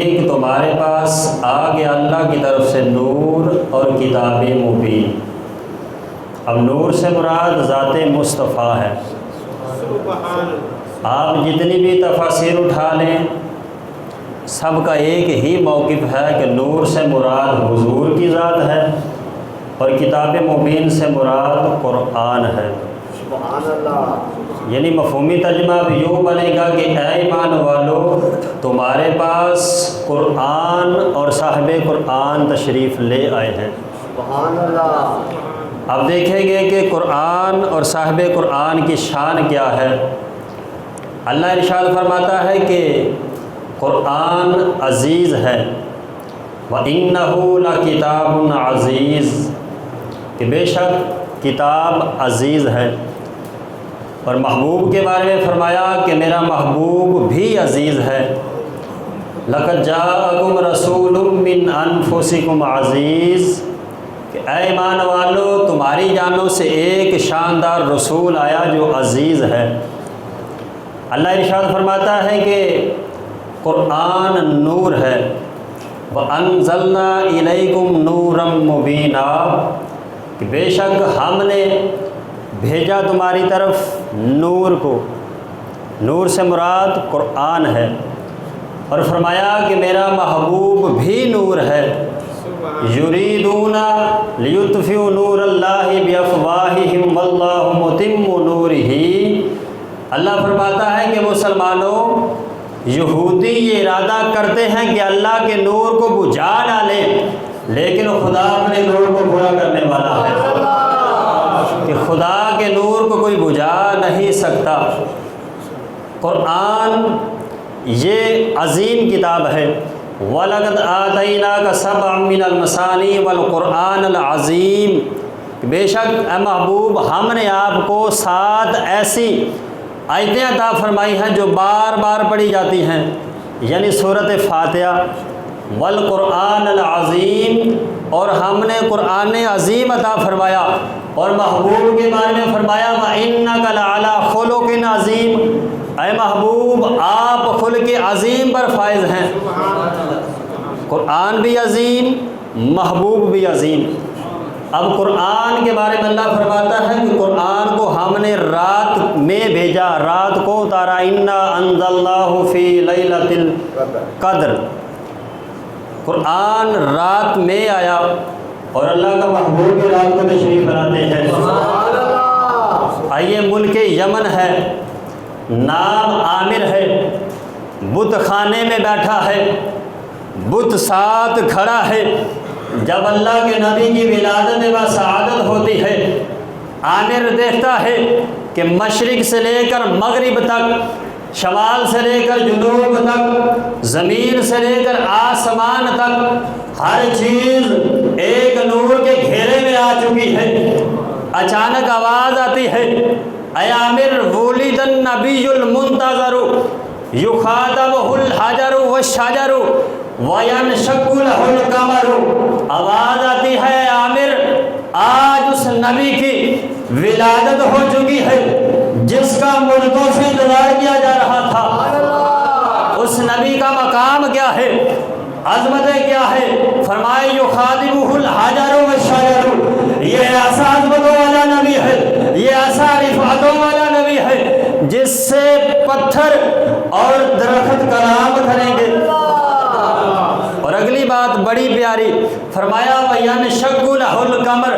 کہ تمہارے پاس آ گیا اللہ کی طرف سے نور اور کتاب مبین۔ اب نور سے مراد ذات مصطفیٰ ہے۔ آپ جتنی بھی تفاسیر اٹھا لیں سب کا ایک ہی موقف ہے کہ نور سے مراد حضور کی ذات ہے اور کتاب مبین سے مراد قرآن ہے۔ سبحان اللہ۔ یعنی مفہومی ترجمہ اب یوں بنے گا کہ اے ایمان والو تمہارے پاس قرآن اور صاحب قرآن تشریف لے آئے ہیں۔ سبحان اللہ۔ اب دیکھیں گے کہ قرآن اور صاحب قرآن کی شان کیا ہے۔ اللہ ارشاد فرماتا ہے کہ قرآن عزیز ہے وَإِنَّهُ لَكِتَابٌ عزیز، کہ بے شک کتاب عزیز ہے۔ اور محبوب کے بارے میں فرمایا کہ میرا محبوب بھی عزیز ہے۔ لَقَدْ جَاءَكُمْ رَسُولٌ مِّنْ أَنفُسِكُمْ عزیز، کہ اے ایمان والو تمہاری جانوں سے ایک شاندار رسول آیا جو عزیز ہے۔ اللہ ارشاد فرماتا ہے کہ قرآن نور ہے وَأَنزَلْنَا إِلَيْكُمْ نُورًا مُبِينًا، کہ بے شک ہم نے بھیجا تمہاری طرف نور کو، نور سے مراد قرآن ہے۔ اور فرمایا کہ میرا محبوب بھی نور ہے۔ یریدون لیطفئوا نور اللہ بافواہہم واللہ متم نورہ، اللہ فرماتا ہے کہ مسلمانوں یہودی یہ ارادہ کرتے ہیں کہ اللہ کے نور کو بجھا ڈالیں، لیکن خدا اپنے نور کو پورا کرنے والا ہے، کہ خدا کے نور کو کوئی بجھا نہیں سکتا۔ قرآن یہ عظیم کتاب ہے۔ وَلَقَدْ آتَيْنَاكَ سَبْعًا مِّنَ الْمَثَانِي وَالْقُرْآنَ الْعَظِيمِ، بے شک اے محبوب ہم نے آپ کو 7 ایسی آیتیں عطا فرمائی ہیں جو بار بار پڑھی جاتی ہیں، یعنی سورۃ فاتحہ والقرآن العظیم، اور ہم نے قرآن عظیم عطا فرمایا۔ اور محبوب کے بارے میں فرمایا وَإِنَّكَ لَعَلَىٰ خُلُقٍ عَظِيمٍ، اے محبوب آپ خلق عظیم پر فائز ہیں۔ قرآن بھی عظیم، محبوب بھی عظیم۔ اب قرآن کے بارے میں اللہ فرماتا ہے کہ قرآن کو ہم نے رات میں بھیجا، رات کو اتارا۔ اِنَّا أَنزَلْنَاهُ فِي لَيْلَةِ الْقَدْرِ، قرآن رات میں آیا اور اللہ کا محبوب بھی رات کو تشریف لاتے ہیں۔ آئیے ملک یمن ہے، نام عامر ہے، بت خانے میں بیٹھا ہے، بت ساتھ کھڑا ہے۔ جب اللہ کے نبی کی ولادت و سعادت ہوتی ہے، عامر دیکھتا ہے کہ مشرق سے لے کر مغرب تک، شمال سے لے کر جنوب تک، زمین سے لے کر آسمان تک ہر چیز ایک نور کے گھیرے میں آ چکی ہے۔ اچانک آواز آتی ہے اے عامر ولد النبی المنتظر یخاطبہ الحجر والشجر وینشق لہ القمر، آواز آتی ہے عامر آج اس نبی کی ولادت ہو چکی ہے جس کا ملکوں سے انتظار کیا جا رہا تھا۔ اس نبی کا مقام کیا ہے، عظمتیں کیا ہے؟ فرمائے یخاطبہ الحجر والشجر، یہ ایسا عظمتوں والا نبی ہے، یہ ایسا رفعتوں والا نبی ہے جس سے پتھر اور درخت کلام کریں گے۔ اور اگلی بات بڑی پیاری، فرمایا وَيَنشَقُّ لَهُ الْقَمَرُ،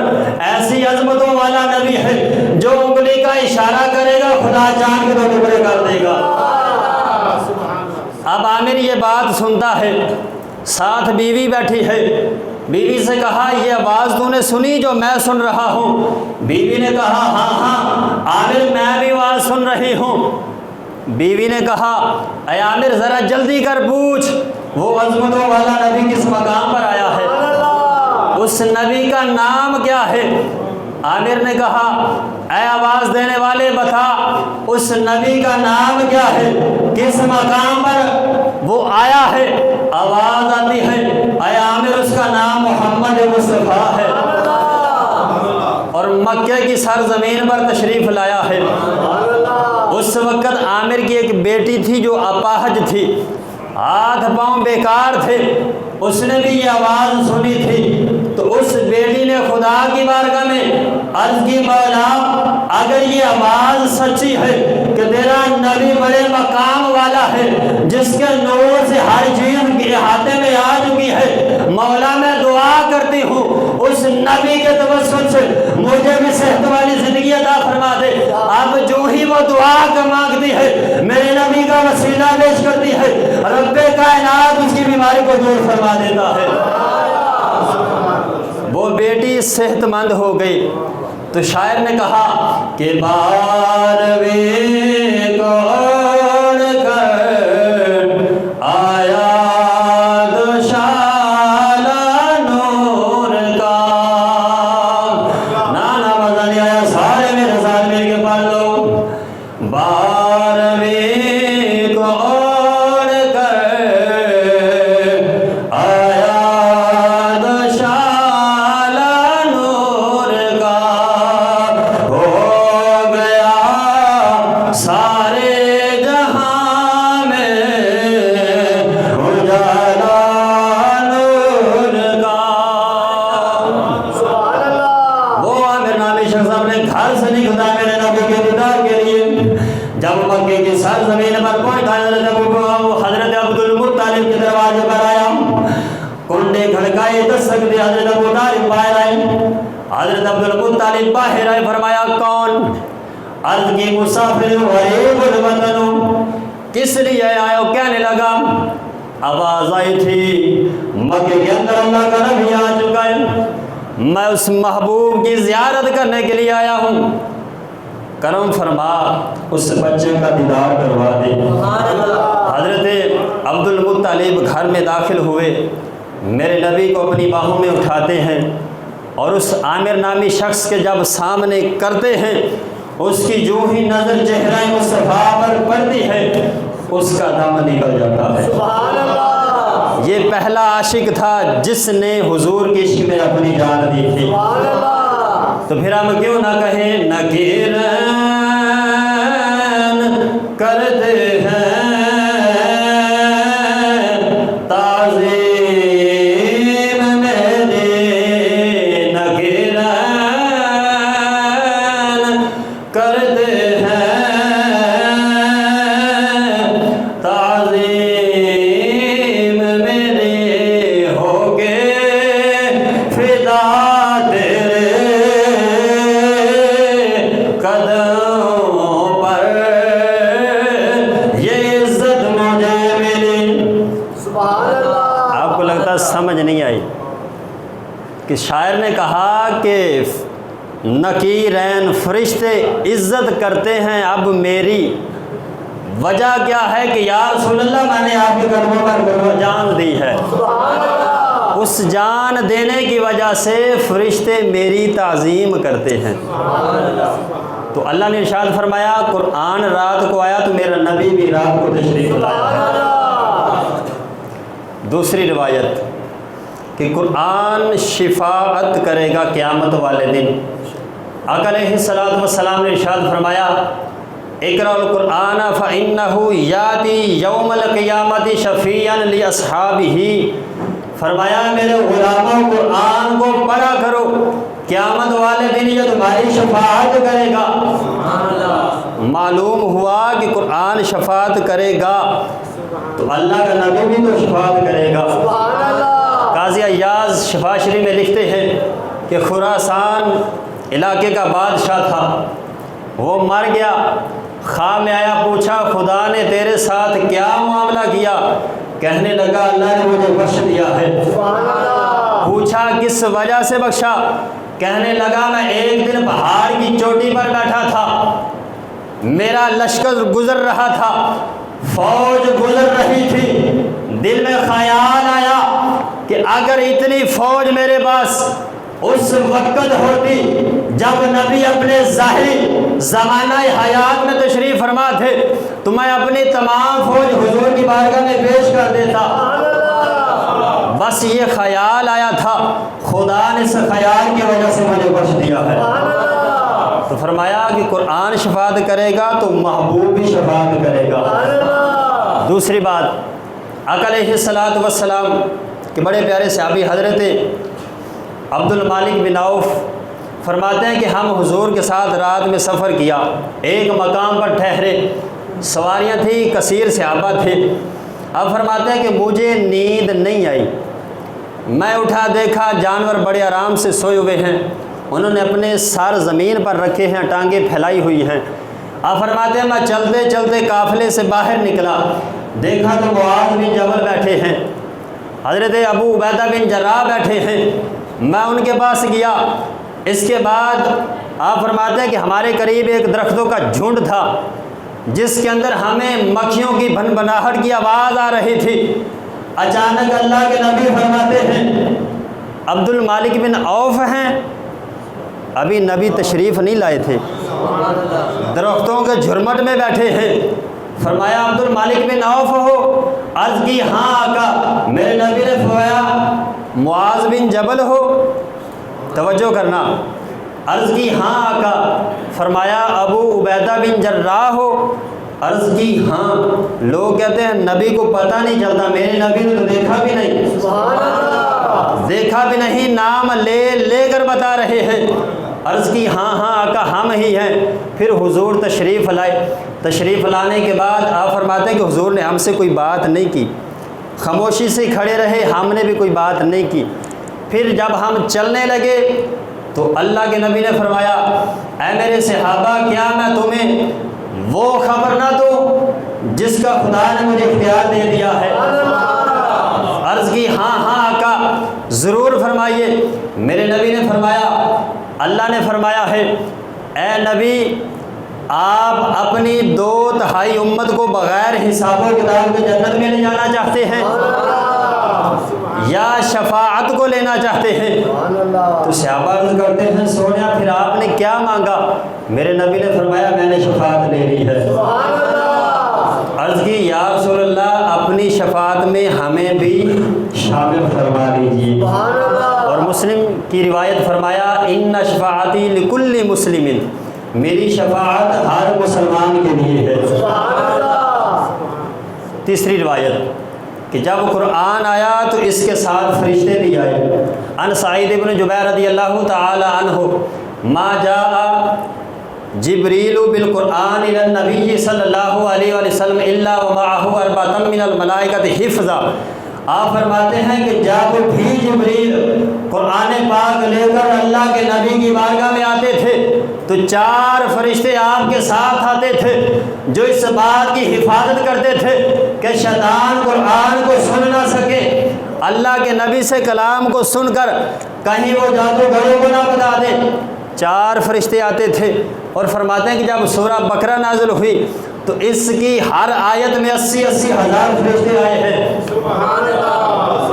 ایسی عظمتوں والا نبی ہے جو انگلی کا اشارہ کرے گا خدا چاند کے 2 ٹکڑے کر دے گا۔ اب عامر یہ بات سنتا ہے، ساتھ بیوی بیٹھی ہے، بیوی سے کہا یہ آواز تو نے سنی جو میں سن رہا ہوں؟ بیوی نے کہا ہاں عامر میں بھی آواز سن رہی ہوں۔ بیوی نے کہا اے عامر ذرا جلدی کر پوچھ وہ عظمتوں والا نبی کس مقام پر آیا ہے، اس نبی کا نام کیا ہے؟ عامر نے کہا اے آواز دینے والے بتا اس نبی کا نام کیا ہے، کس مقام پر وہ آیا ہے؟ آواز آتی ہے اے عامر اس کا نام محمد مصطفیٰ ہے، اور مکہ کی سرزمین پر تشریف لایا ہے۔ اس وقت عامر کی ایک بیٹی تھی جو اپاہج تھی، ہاتھ پاؤں بیکار تھے، اس نے بھی یہ آواز سنی تھی، تو اس بیٹی نے خدا کی بارگاہ میں عرض کی مولا اگر یہ آواز سچی ہے کہ تیرا نبی بڑے مقام والا ہے جس کے نور سے ہر چیز کے احاطے میں آ چکی ہے، مولا میں دعا کرتی ہوں اس نبی کے توسل سے مجھے بھی صحت والی زندگی عطا فرما دے۔ اب جو ہی وہ دعا کا مانگتی ہے میرے نبی کا وسیلہ پیش کرتی ہے، رب کائنات اس کی بیماری کو دور فرما دیتا ہے۔ وہ بیٹی صحت مند ہو گئی تو شاعر نے کہا کہ بارہویں کو اوڑھ کر آیا دوشالہ نور کا۔ نانا مزہ نہیں آیا، سارے میرے ساتھ مل کے پڑھ لو۔ بارہویں کو اوڑھ کر آیا حضرت عبدالمطلب کے دروازے پر آیا، کنڈے کھڑکائے، دستک دی، حضرت ابو طالب باہر آئے۔ حضرت عبدالمطلب باہر آئے، فرمایا کون؟ عرض کی مسافر غریب الوطن، کس لیے آئے ہو؟ کہنے لگا آواز آئی تھی مکے کے اندر اللہ کا نبی آ چکا ہے، میں اس محبوب کی زیارت کرنے کے لیے آیا ہوں، کرم فرما اس بچے کا دیدار کروا دے۔ حضرت عبدالمطلب گھر میں داخل ہوئے، میرے نبی کو اپنی باہوں میں اٹھاتے ہیں اور اس عامر نامی شخص کے جب سامنے کرتے ہیں، اس کی جو ہی نظر چہرہ مصطفیٰ پر پڑتی ہے اس کا دم نکل جاتا ہے۔ یہ پہلا عاشق تھا جس نے حضور کی عشق میں اپنی جان دی تھی۔ تو پھر ہم کیوں نہ کہیں نکیرن کرتے ہیں تعظیم میری، نکیرن کرتے ہیں تعظیم میری، ہو کے فدا سمجھ نہیں آئی کہ شاعر نے کہا کہ نکیرین فرشتے عزت کرتے ہیں اب میری، وجہ کیا ہے کہ یا رسول اللہ میں نے آپ کے قدموں پر جان دی ہے، اس جان دینے کی وجہ سے فرشتے میری تعظیم کرتے ہیں۔ تو اللہ نے ارشاد فرمایا قرآن رات کو آیا تو میرا نبی بھی رات کو تشریف لایا۔ دوسری روایت کہ قرآن شفاعت کرے گا قیامت والے دن۔ آقا علیہ السلام نے ارشاد فرمایا اقرأ القرآن فإنہ یاتی یوم القیامت شفیعا لأصحابہ، فرمایا میرے غلاموں قرآن کو پڑھا کرو، قیامت والے دن یہ تمہاری شفاعت کرے گا۔ معلوم ہوا کہ قرآن شفاعت کرے گا تو اللہ کا نبی بھی تو شفاعت کرے گا۔ قاضی عیاض شفا شریف میں لکھتے ہیں کہ خراسان علاقے کا بادشاہ تھا، وہ مر گیا، خواب میں آیا، پوچھا خدا نے تیرے ساتھ کیا معاملہ کیا؟ کہنے لگا اللہ نے مجھے بخش دیا ہے۔ پوچھا کس وجہ سے بخشا؟ کہنے لگا میں ایک دن پہاڑ کی چوٹی پر بیٹھا تھا، میرا لشکر گزر رہا تھا، فوج گزر رہی تھی، دل میں خیال آیا کہ اگر اتنی فوج میرے پاس اس وقت ہوتی جب نبی اپنے ظاہری زمانہ حیات میں تشریف فرما تھے تو میں اپنی تمام فوج حضور کی بارگاہ میں پیش کر دیتا۔ بس یہ خیال آیا تھا، خدا نے اس خیال کی وجہ سے مجھے بخش دیا ہے۔ تو فرمایا کہ قرآن شفاعت کرے گا تو محبوب بھی شفاعت کرے گا۔ دوسری بات आका अलैहिस्सलातु वस्सलाम के बड़े प्यारे सहाबी हज़रत अब्दुल मालिक बिन औफ फरमाते हैं कि हम हुजूर के साथ रात में सफ़र किया, एक मकाम पर ठहरे, सवारियाँ थी, कसीर सहाबा थे। अब फरमाते हैं कि मुझे नींद नहीं आई, मैं उठा देखा जानवर बड़े आराम से सोए हुए हैं, उन्होंने अपने सर ज़मीन पर रखे हैं, टांगें फैलाई हुई हैं। अब फरमाते हैं मैं चलते चलते काफ़िले से बाहर निकला, देखा तो मुआज़ बिन जबल बैठे हैं, हज़रत अबू उबैदा बिन जर्राह बैठे हैं, मैं उनके पास गया। इसके बाद आप फरमाते हैं कि हमारे करीब एक दरख्तों का झुंड था जिसके अंदर हमें मक्खियों की भनभनाहट की आवाज़ आ रही थी। अचानक अल्लाह के नबी फरमाते हैं, अब्दुल मालिक बिन औफ हैं, अभी नबी तशरीफ़ नहीं लाए थे, दरख्तों के झुरमट में बैठे हैं। फरमाया अब्दुल मालिक बिन औफ हो? अर्ज़ की हाँ आका। मेरे नबी ने फरमाया मुआज़ बिन जबल हो? तवज्जो करना। अर्ज़ की हाँ आका। फरमाया अबू उबैदा बिन जर्राह हो? अर्ज़ की हाँ। लोग कहते हैं नबी को पता नहीं चलता, मेरे नबी ने तो देखा भी नहीं, देखा भी नहीं, नाम ले लेकर बता रहे हैं। अर्ज़ की हाँ हाँ आका हम ही हैं। फिर हुजूर तशरीफ़ लाए, तशरीफ़ लाने के बाद आप फरमाते हैं कि हुजूर ने हमसे कोई बात नहीं की, खामोशी से खड़े रहे, हमने भी कोई बात नहीं की। फिर जब हम चलने लगे तो अल्लाह के नबी ने फरमाया, ऐ मेरे सहाबा क्या मैं तुम्हें वो खबर ना दूँ जिसका खुदा ने मुझे इख्तियार दे दिया है? अर्ज़ की हाँ हाँ आका ज़रूर फरमाइए। मेरे नबी ने फरमाया, अल्लाह ने फरमाया है, ए नबी आप अपनी 2/3 उम्मत को बग़ैर हिसाब किताब के जन्नत में ले जाना चाहते हैं या शफाअत को लेना चाहते हैं? तो सहाबा अर्ज़ करते हैं सोनिया फिर आपने क्या मांगा? मेरे नबी ने फरमाया मैंने शफाअत ले ली है। अर्ज़ की या रसूलल्लाह अपनी शफाअत में हमें भी शामिल फरमा लीजिए। और मुस्लिम की रिवायत फरमाया इन्ना शफाअती लिकुल्ली मुस्लिमिन, मेरी शफाअत हर मुसलमान के लिए है। तीसरी रिवायत कि जब कुरान आया तो इसके साथ फरिश्ते भी आए। अन सईद इब्न जुबैर रज़ियल्लाहु तआला अन्हु मा जाआ जिब्रीलु बिल कुरान इला नबी सल्लल्लाहु अलैहि वसल्लम इल्ला व मअहु अर्बअतम मिनल मलाइकति हिफ़्ज़ा। आप फरमाते हैं कि जब भी जिब्रील कुरान पाक लेकर अल्लाह के नबी की बारगाह में आते थे तो 4 फरिश्ते आपके साथ आते थे जो इस बात की हिफाजत करते थे कि शैतान कुरान को सुन ना सके, अल्लाह के नबी से कलाम को सुनकर कहीं वो जादूगरों को ना बता दे। 4 फरिश्ते आते थे। और फरमाते हैं कि जब सूरह बकरा नाज़िल हुई तो इसकी हर आयत में 80-80 हज़ार फरिश्ते आए हैं।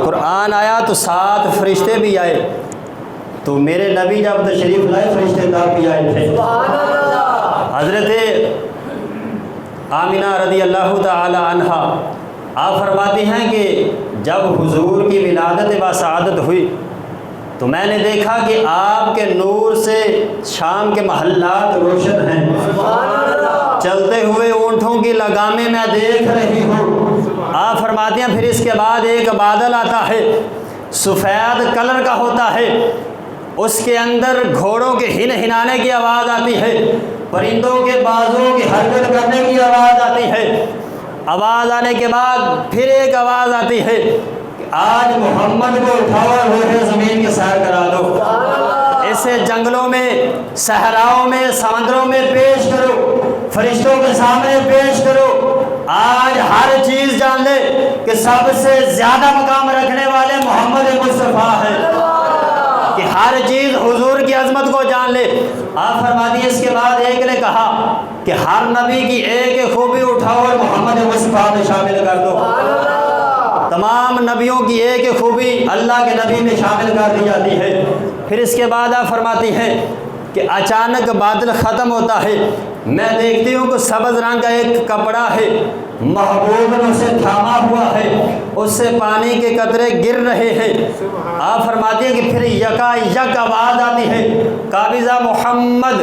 कुरान आया तो 7 फरिश्ते भी आए। तो मेरे नबी जब तशरीफ़ लाए फरिश्ते तब भी आए थे। हज़रत आमिना रज़ियल्लाहु तआला अन्हा आप फरमाती हैं कि जब हुजूर की विलादत व सआदत हुई तो मैंने देखा कि आपके नूर से शाम के महल्लात रोशन हैं। चलते हुए ऊँटों की लगामें मैं देख रही हूँ। आप फरमाती हैं फिर इसके बाद एक बादल आता है, सफ़ेद कलर का होता है, उसके अंदर घोड़ों के हिनाने की आवाज़ आती है, परिंदों के बाजुओं की हरकत करने की आवाज़ आती है। आवाज़ आने के बाद फिर एक आवाज़ आती है, आज मोहम्मद को उठाओ और रूहे ज़मीन के सैर करा दो, इसे जंगलों में, सहराओं में, समंदरों में पेश करो, फरिश्तों के सामने पेश करो। आज हर चीज़ जान ले कि सबसे ज़्यादा मकाम रखने वाले मोहम्मद मुस्तफ़ा हैं, कि हर चीज़ हुजूर की अज़मत को जान ले। आप फरमाती हैं इसके बाद एक ने कहा कि हर नबी की एक खूबी उठाओ और मोहम्मद मुस्तफ़ा में शामिल कर दो। तमाम नबियों की एक खूबी अल्लाह के नबी में शामिल कर दी जाती है। फिर इसके बाद आप फरमाती हैं कि अचानक बादल ख़त्म होता है, मैं देखती हूँ कि सब्ज़ रंग का एक कपड़ा है, महबूब ने उसे थामा हुआ है, उससे पानी के कतरे गिर रहे हैं। आप फरमाती हैं कि फिर यकायक आवाज़ आती है, काबिज़ा मोहम्मद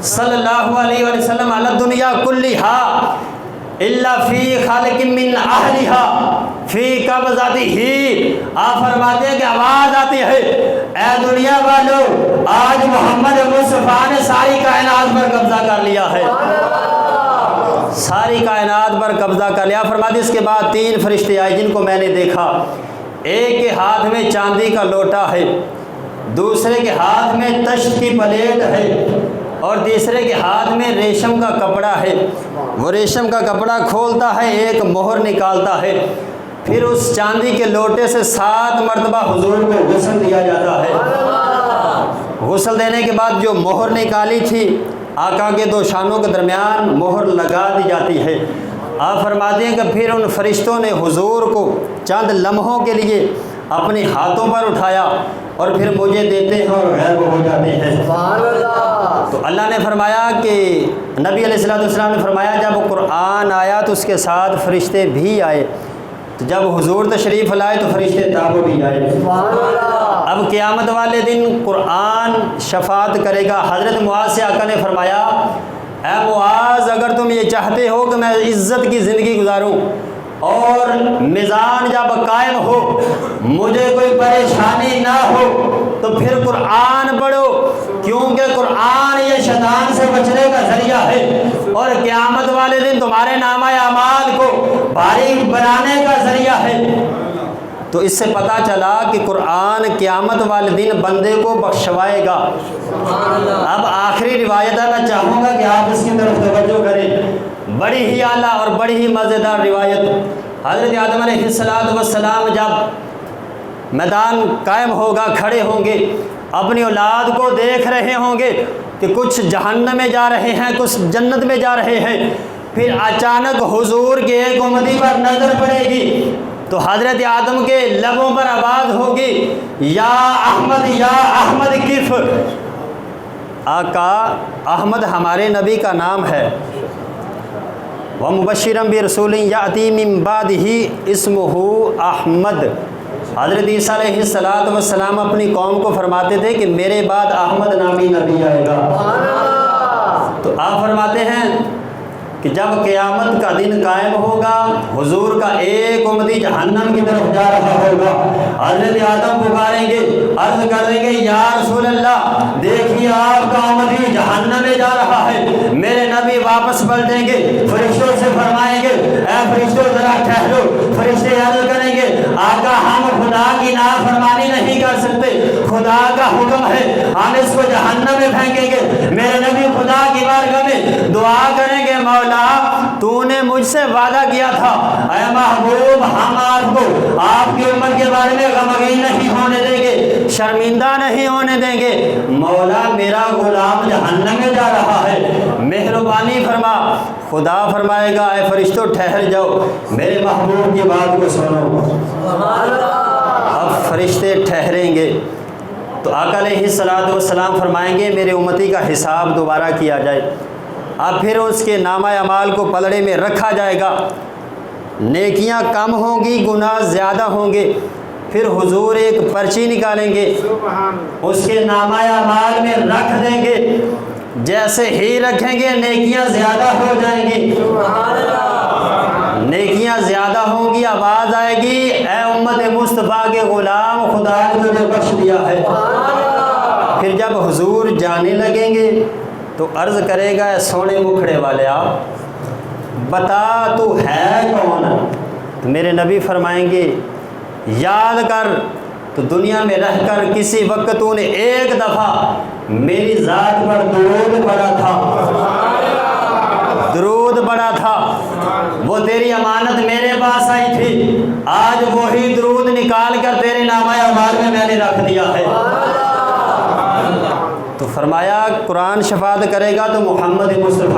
सल्लल्लाहु अलैहि वसल्लम अला दुनिया कुल्लिहा इल्ला फी खालिकिन मिन अहलिहा फी कब्ज़ती ही, आप फरमाते हैं कि आवाज़ आती है, ए दुनिया वालों, आज मोहम्मद मुस्तफ़ा ने सारी कायनात पर कब्ज़ा कर लिया है, सारी कायनात पर कब्ज़ा कर लिया। फरमाते इसके बाद 3 फरिश्ते आए जिनको मैंने देखा, एक के हाथ में चांदी का लोटा है, दूसरे के हाथ में तश्त की प्लेट है, और तीसरे के हाथ में रेशम का कपड़ा है। वो रेशम का कपड़ा खोलता है, एक मोहर निकालता है, फिर उस चांदी के लोटे से 7 मरतबा हुजूर को गुस्ल दिया जाता है। गुस्ल देने के बाद जो मोहर निकाली थी, आका के 2 शानों के दरमियान मोहर लगा दी जाती है। आप फरमाते हैं कि फिर उन फरिश्तों ने हुजूर को चंद लम्हों के लिए अपने हाथों पर उठाया और फिर मुझे देते हैं और गैब हो जाते हैं। तो अल्लाह ने फरमाया कि नबी अलैहिस्सलाम ने फरमाया जब कुरान आया तो उसके साथ फरिश्ते भी आए, तो जब हुजूर तशरीफ़ लाए तो फरिश्ते ताबो भी आए। अब क़यामत वाले दिन कुरान शफात करेगा। हज़रत मुआज़ से आका ने फरमाया, ऐ मुआज़, अगर तुम ये चाहते हो कि मैं इज़्ज़त की ज़िंदगी गुजारूँ और मिज़ान जब कायम हो, मुझे कोई परेशानी ना हो, तो फिर कुरान पढ़ो, क्योंकि कुरान ये शैतान से बचने का ज़रिया है और क़यामत वाले दिन तुम्हारे नामा अमाल को भारी बनाने का ज़रिया है। तो इससे पता चला कि कुरान क़यामत वाले दिन बंदे को बख्शवाएगा। अब आखिरी रिवायत है, मैं चाहूँगा कि आप इसकी तरफ तवज्जो करें। बड़ी ही आला और बड़ी ही मज़ेदार रिवायत। हज़रत आदम अलैहिस्सलाम जब मैदान कायम होगा, खड़े होंगे, अपनी औलाद को देख रहे होंगे कि कुछ जहन्नम में जा रहे हैं, कुछ जन्नत में जा रहे हैं, फिर अचानक हुजूर के एक उम्मती पर नज़र पड़ेगी तो हज़रत आदम के लबों पर आवाज़ होगी, या अहमद किफ़। आका अहमद हमारे नबी का नाम है। व मुबश्शिरम बि रसूलिन याती मिन बादिही इस्मुहु अहमद। हज़रत ईसा अलैहिस्सलातु वस्सलाम अपनी कौम को फरमाते थे कि मेरे बाद अहमद नामी नबी आएगा। तो आप फरमाते हैं कि जब क़यामत का दिन कायम होगा, हुजूर का एक उम्मती जहन्नम की तरफ जा रहा होगा, हज़रत आदम पुकारेंगे, अर्ज़ करेंगे, या रसूल अल्लाह, देखिए आपका उम्मती जहन्नम में जा रहा है। मेरे नबी वापस पलटेंगे, फरिश्तों से फरमाएंगे, ऐ फरिश्तों ज़रा ठहरो। फरिश्ते अर्ज़ करेंगे, आका हम खुदा की नाफरमानी नहीं कर सकते, खुदा का हुक्म है, हम इसको जहन्नम में फेंकेंगे। मेरे नबी खुदा की बारगाह में दुआ करेंगे, मौला तूने मुझसे वादा किया था, ऐ महबूब, हम आपको आपकी उम्मत के बारे में गमगीन नहीं होने देंगे, शर्मिंदा नहीं होने देंगे। मौला मेरा गुलाम जहन्नम में जा रहा है, मेहरबानी फरमा। खुदा फरमाएगा, ऐ फरिश्तों ठहर जाओ, मेरे महबूब की बात को सुनो। अब फरिश्ते ठहरेंगे तो आका अलैहिस्सलातु वस्सलाम फरमाएंगे, मेरे उम्मती का हिसाब दोबारा किया जाए। अब फिर उसके नामा अमाल को पलड़े में रखा जाएगा, नेकियां कम होंगी, गुनाह ज़्यादा होंगे। फिर हुजूर एक पर्ची निकालेंगे, उसके नामा अमाल में रख देंगे, जैसे ही रखेंगे नेकियां ज़्यादा हो जाएंगी। नेकियां ज़्यादा होंगी, आवाज़ आएगी, ऐ उम्मत मुस्तफ़ा के ग़ुलाम, खुदा ने तुझे बख्श दिया है। फिर जब हुजूर जाने लगेंगे तो अर्ज़ करेगा, सोने मुखड़े वाले आप बता तू है कौन। तो मेरे नबी फरमाएंगे, याद कर तो दुनिया में रहकर किसी वक्त तूने एक दफ़ा मेरी ज़ात पर दुरूद पढ़ा था, दुरूद पढ़ा था, वो तेरी अमानत मेरे पास आई थी, आज वही दुरूद निकाल कर तेरे नामा अमाल में मैंने रख दिया है। तो फरमाया कुरान शफात करेगा तो मोहम्मद मुस्तफ़ा